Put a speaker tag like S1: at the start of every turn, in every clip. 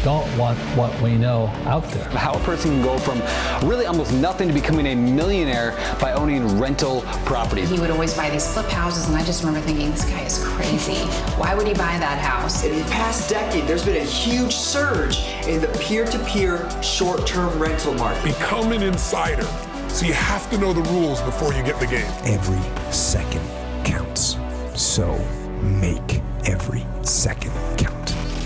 S1: don't want what we know out there.
S2: How a person can go from really almost nothing to becoming a millionaire by owning rental properties.
S3: He would always buy these flip houses, and I just remember thinking, this guy is crazy. Why would he buy that house?
S4: In the past decade, there's been a huge surge in the peer-to-peer short-term rental market.
S5: Become an insider. So you have to know the rules before you get in the game.
S6: Every second counts. So make every second count.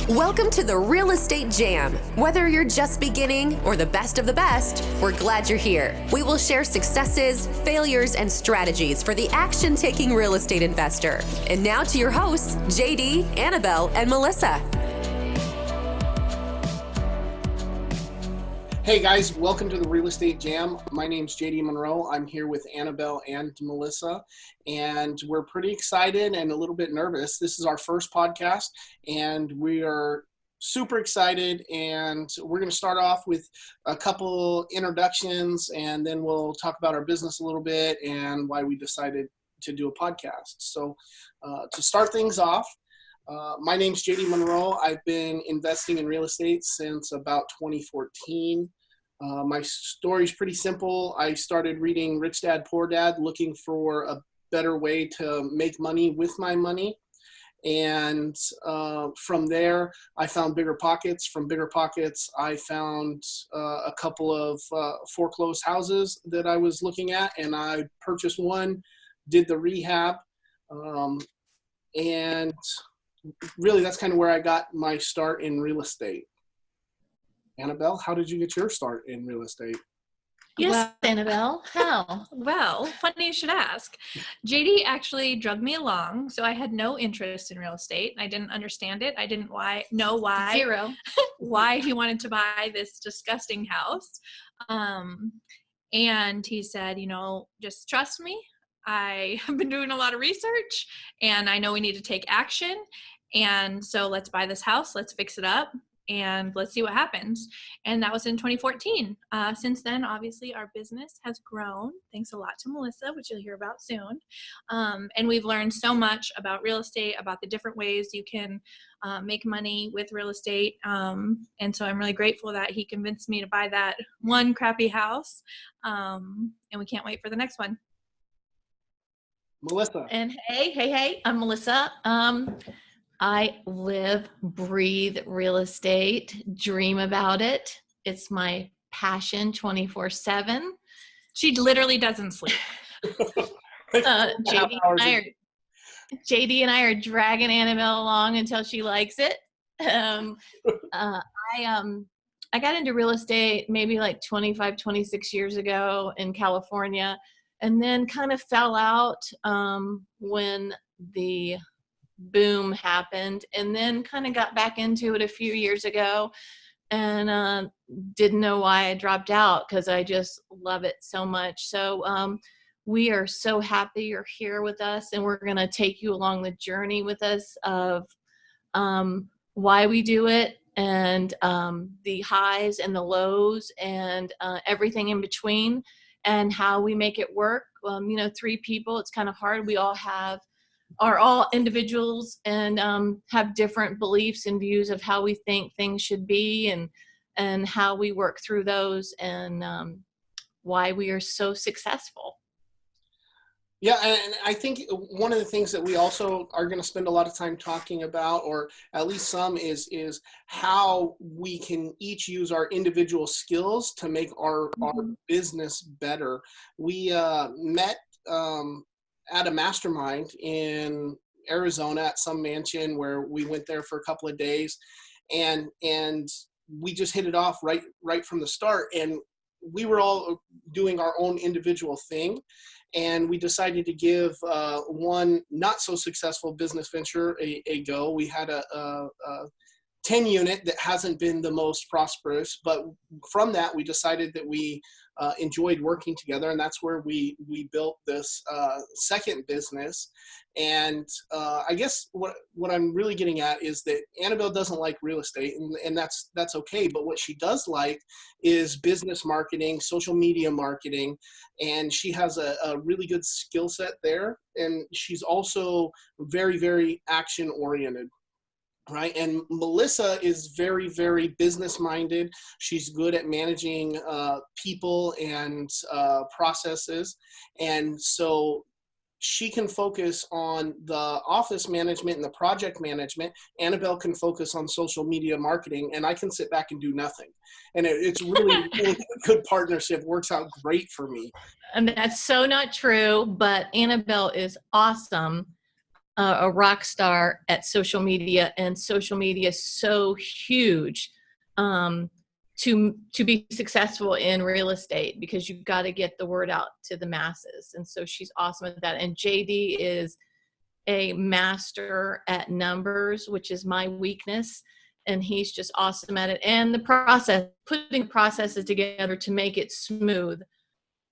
S7: Welcome to the Real Estate Jam. Whether you're just beginning or the best of the best, we're glad you're here. We will share successes, failures, and strategies for the action-taking real estate investor. And now to your hosts, JD, Annabel, and Melissa.
S8: Hey guys, welcome to the Real Estate Jam. My name's JD Monroe. I'm here with Annabel and Melissa, and we're pretty excited and a little bit nervous. This is our first podcast, and we are super excited, and we're going to start off with a couple introductions, and then we'll talk about our business a little bit and why we decided to do a podcast. So to start things off, my name's JD Monroe. I've been investing in real estate since about 2014. My story's pretty simple. I started reading Rich Dad, Poor Dad, looking for a better way to make money with my money. And from there, I found Bigger Pockets. From Bigger Pockets, I found a couple of foreclosed houses that I was looking at, and I purchased one, did the rehab, and really, that's kind of where I got my start in real estate. Annabelle, how did you get your start in real estate?
S9: Yes, Annabelle. How? Well, funny you should ask. JD actually drugged me along, so I had no interest in real estate. I didn't understand it. I didn't know why.
S10: Zero.
S9: Why he wanted to buy this disgusting house. And he said, just trust me. I have been doing a lot of research, and I know we need to take action. And so let's buy this house, let's fix it up, and let's see what happens. And that was in 2014. Since then, obviously, our business has grown. Thanks a lot to Melissa, which you'll hear about soon. And we've learned so much about real estate, about the different ways you can make money with real estate. And so I'm really grateful that he convinced me to buy that one crappy house. And we can't wait for the next one.
S8: Melissa.
S10: And hey, I'm Melissa. I live, breathe real estate, dream about it. It's my passion 24/7.
S9: She literally doesn't sleep.
S10: JD and I are dragging Annabelle along until she likes it. I got into real estate maybe like 25, 26 years ago in California, and then kind of fell out when the boom happened, and then kind of got back into it a few years ago, and didn't know why I dropped out, because I just love it so much. So we are so happy you're here with us, and we're going to take you along the journey with us of why we do it, and the highs and the lows, and everything in between, and how we make it work. 3 people, it's kind of hard. We all are all individuals, and have different beliefs and views of how we think things should be, and how we work through those, and why we are so successful.
S8: Yeah, and I think one of the things that we also are going to spend a lot of time talking about, or at least some, is how we can each use our individual skills to make our business better. We met at a mastermind in Arizona at some mansion where we went there for a couple of days, and we just hit it off right from the start. And we were all doing our own individual thing. And we decided to give one not so successful business venture a go. We had a 10 unit that hasn't been the most prosperous, but from that we decided that we enjoyed working together, and that's where we built this second business. And I guess what I'm really getting at is that Annabelle doesn't like real estate, and that's okay. But what she does like is business marketing, social media marketing, and she has a really good skill set there. And she's also very, very action oriented. right? And Melissa is very, very business minded. She's good at managing people and processes. And so she can focus on the office management and the project management. Annabelle can focus on social media marketing, and I can sit back and do nothing. And it's really, really a good partnership. Works out great for me.
S10: And that's so not true, but Annabelle is awesome, a rock star at social media, and social media is so huge to be successful in real estate, because you've got to get the word out to the masses. And so she's awesome at that. And JD is a master at numbers, which is my weakness. And he's just awesome at it. And the process, putting processes together to make it smooth.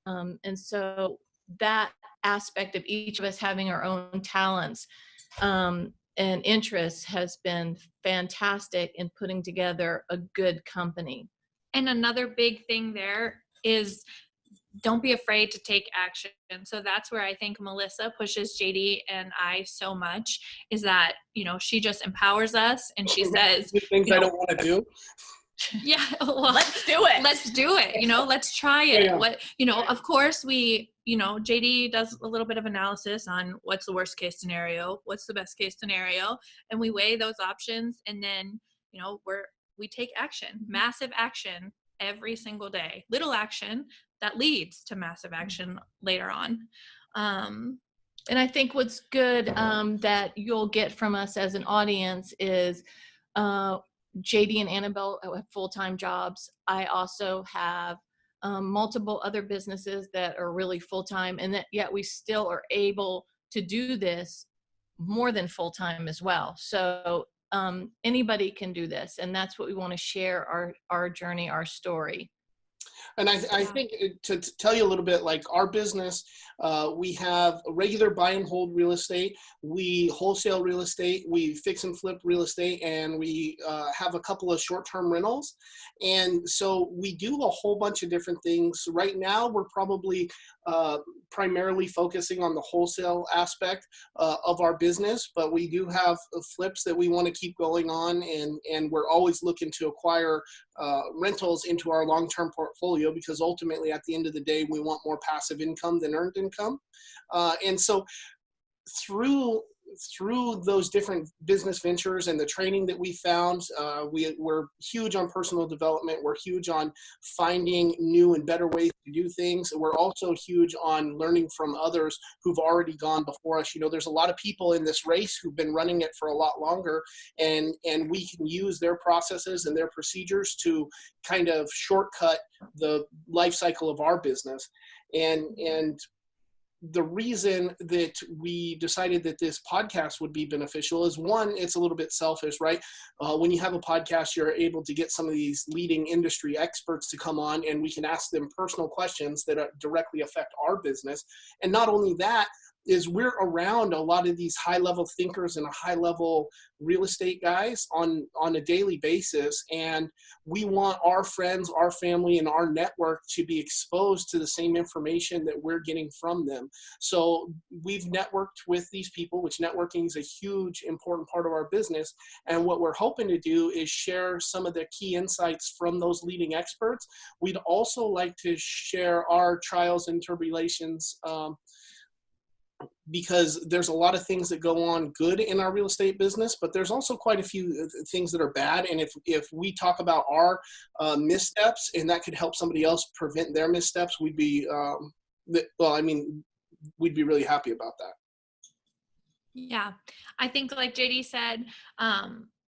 S10: And so that aspect of each of us having our own talents and interests has been fantastic in putting together a good company.
S9: And another big thing there is don't be afraid to take action. So that's where I think Melissa pushes JD and I so much, is that, you know, she just empowers us and she says,
S8: things I don't want to do.
S9: Yeah, well,
S10: let's do it.
S9: Let's do it. You know, let's try it.
S8: Yeah.
S9: What, you know, of course we, you know, JD does a little bit of analysis on what's the worst case scenario, what's the best case scenario, and we weigh those options, and then, you know, we take action, massive action every single day, little action that leads to massive action later on.
S10: And I think what's good that you'll get from us as an audience is JD and Annabelle have full-time jobs. I also have multiple other businesses that are really full-time, and that yet we still are able to do this more than full-time as well. So anybody can do this, and that's what we want to share, our journey, our story.
S8: And I think to tell you a little bit, like our business, we have a regular buy and hold real estate, we wholesale real estate, we fix and flip real estate, and we have a couple of short-term rentals. And so we do a whole bunch of different things. Right now, we're probably primarily focusing on the wholesale aspect of our business, but we do have flips that we want to keep going on, and we're always looking to acquire rentals into our long-term portfolio, because ultimately at the end of the day, we want more passive income than earned income. And so through those different business ventures and the training that we found, we're huge on personal development. We're huge on finding new and better ways to do things. We're also huge on learning from others who've already gone before us. You know, there's a lot of people in this race who've been running it for a lot longer, and we can use their processes and their procedures to kind of shortcut the life cycle of our business. And the reason that we decided that this podcast would be beneficial is, one, it's a little bit selfish, right? When you have a podcast, you're able to get some of these leading industry experts to come on, and we can ask them personal questions that directly affect our business. And not only that, is we're around a lot of these high-level thinkers and high-level real estate guys on a daily basis, and we want our friends, our family, and our network to be exposed to the same information that we're getting from them. So we've networked with these people, which networking is a huge, important part of our business, and what we're hoping to do is share some of the key insights from those leading experts. We'd also like to share our trials and tribulations, because there's a lot of things that go on good in our real estate business, but there's also quite a few things that are bad. And if we talk about our missteps, and that could help somebody else prevent their missteps, we'd be, we'd be really happy about that.
S9: Yeah, I think like JD said,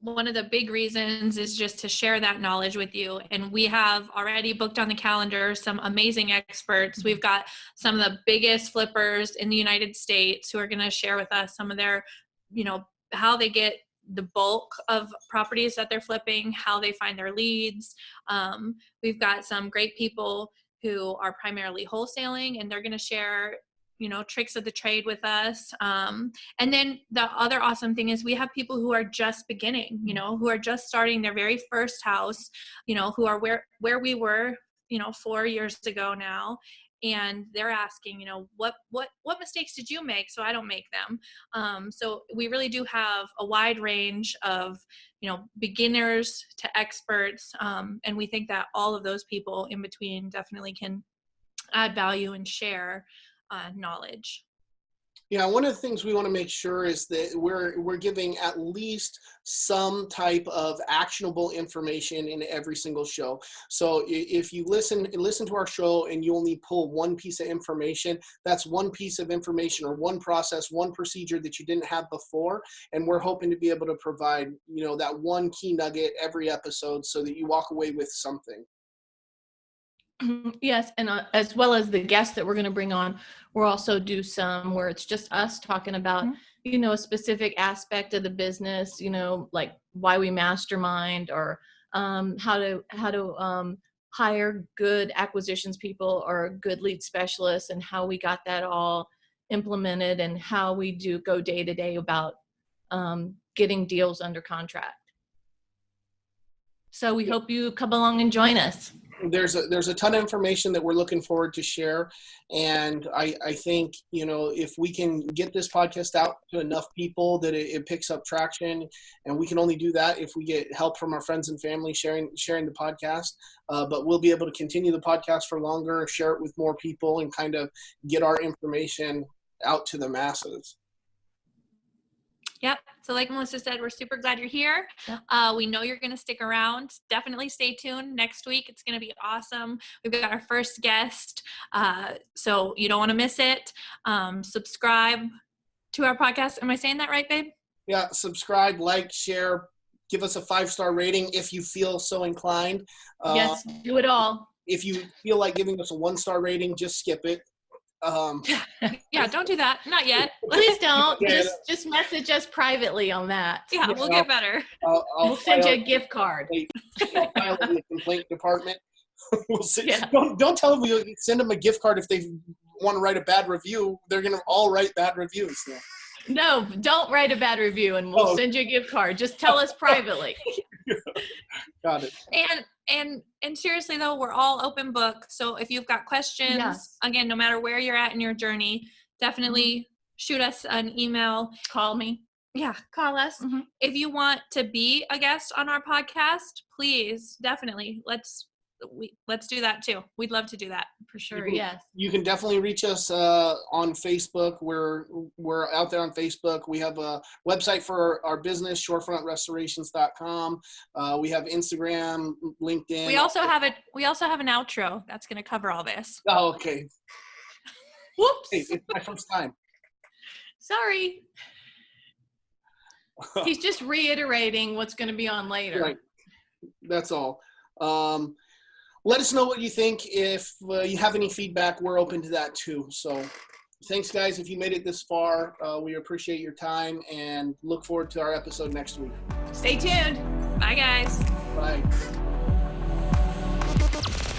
S9: one of the big reasons is just to share that knowledge with you. And we have already booked on the calendar some amazing experts. We've got some of the biggest flippers in the United States who are going to share with us some of their, you know, how they get the bulk of properties that they're flipping, how they find their leads. We've got some great people who are primarily wholesaling, and they're going to share, you know, tricks of the trade with us. And then the other awesome thing is we have people who are just beginning, you know, who are just starting their very first house, you know, who are where we were, you know, 4 years ago now. and they're asking, you know, what mistakes did you make so I don't make them? So we really do have a wide range of, you know, beginners to experts, and we think that all of those people in between definitely can add value and share knowledge.
S8: Yeah, one of the things we want to make sure is that we're giving at least some type of actionable information in every single show. So if you listen to our show and you only pull one piece of information, that's one piece of information or one process, one procedure that you didn't have before. And we're hoping to be able to provide, you know, that one key nugget every episode so that you walk away with something.
S10: Yes, and as well as the guests that we're going to bring on, we'll also do some where it's just us talking about, you know, a specific aspect of the business, you know, like why we mastermind, or how to hire good acquisitions people or good lead specialists, and how we got that all implemented, and how we do go day to day about getting deals under contract. So we hope you come along and join us.
S8: There's a ton of information that we're looking forward to share. And I think, you know, if we can get this podcast out to enough people that it picks up traction, and we can only do that if we get help from our friends and family sharing the podcast. But we'll be able to continue the podcast for longer, share it with more people, and kind of get our information out to the masses.
S9: Yep. So like Melissa said, we're super glad you're here. We know you're going to stick around. Definitely stay tuned. Next week, it's going to be awesome. We've got our first guest. So you don't want to miss it. Subscribe to our podcast. Am I saying that right, babe?
S8: Yeah. Subscribe, like, share, give us a 5-star rating if you feel so inclined.
S10: Yes, do it all.
S8: If you feel like giving us a 1-star rating, just skip it.
S9: Yeah, don't do that. Not yet.
S10: Please don't. Just message us privately on that.
S9: Yeah, we'll get better.
S10: We'll send you a gift card.
S8: I'll file in the complaint department. We'll see. Yeah. Don't tell them we send them a gift card if they want to write a bad review. They're going to all write bad reviews. So.
S10: No, don't write a bad review, and we'll send you a gift card. Just tell us privately.
S8: Got it.
S9: And seriously though, we're all open book. So if you've got questions, again, no matter where you're at in your journey, definitely shoot us an email.
S10: Call me.
S9: Yeah, call us. If you want to be a guest on our podcast, please, definitely, let's do that too. We'd love to do that for sure.
S10: Yes.
S8: You can definitely reach us on Facebook. We're out there on Facebook. We have a website for our business, shorefrontrestorations.com. We have Instagram, LinkedIn.
S9: We also have an outro that's going to cover all this.
S8: Oh, okay.
S10: Whoops.
S8: Hey, it's my first time.
S10: Sorry. He's just reiterating what's going to be on later.
S8: Right. That's all. Let us know what you think. If you have any feedback, we're open to that too. So thanks, guys. If you made it this far, we appreciate your time and look forward to our episode next week.
S10: Stay tuned.
S9: Bye, guys.
S8: Bye.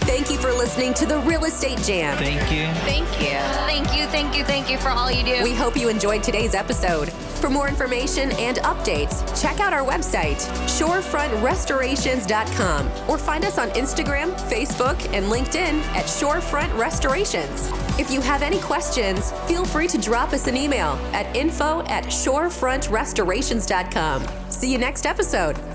S7: Thank you for listening to the Real Estate Jam.
S1: Thank you.
S3: Thank you. Thank you, thank you, thank you for all you do.
S7: We hope you enjoyed today's episode. For more information and updates, check out our website, shorefrontrestorations.com, or find us on Instagram, Facebook, and LinkedIn at Shorefront Restorations. If you have any questions, feel free to drop us an email at info@shorefrontrestorations.com. See you next episode.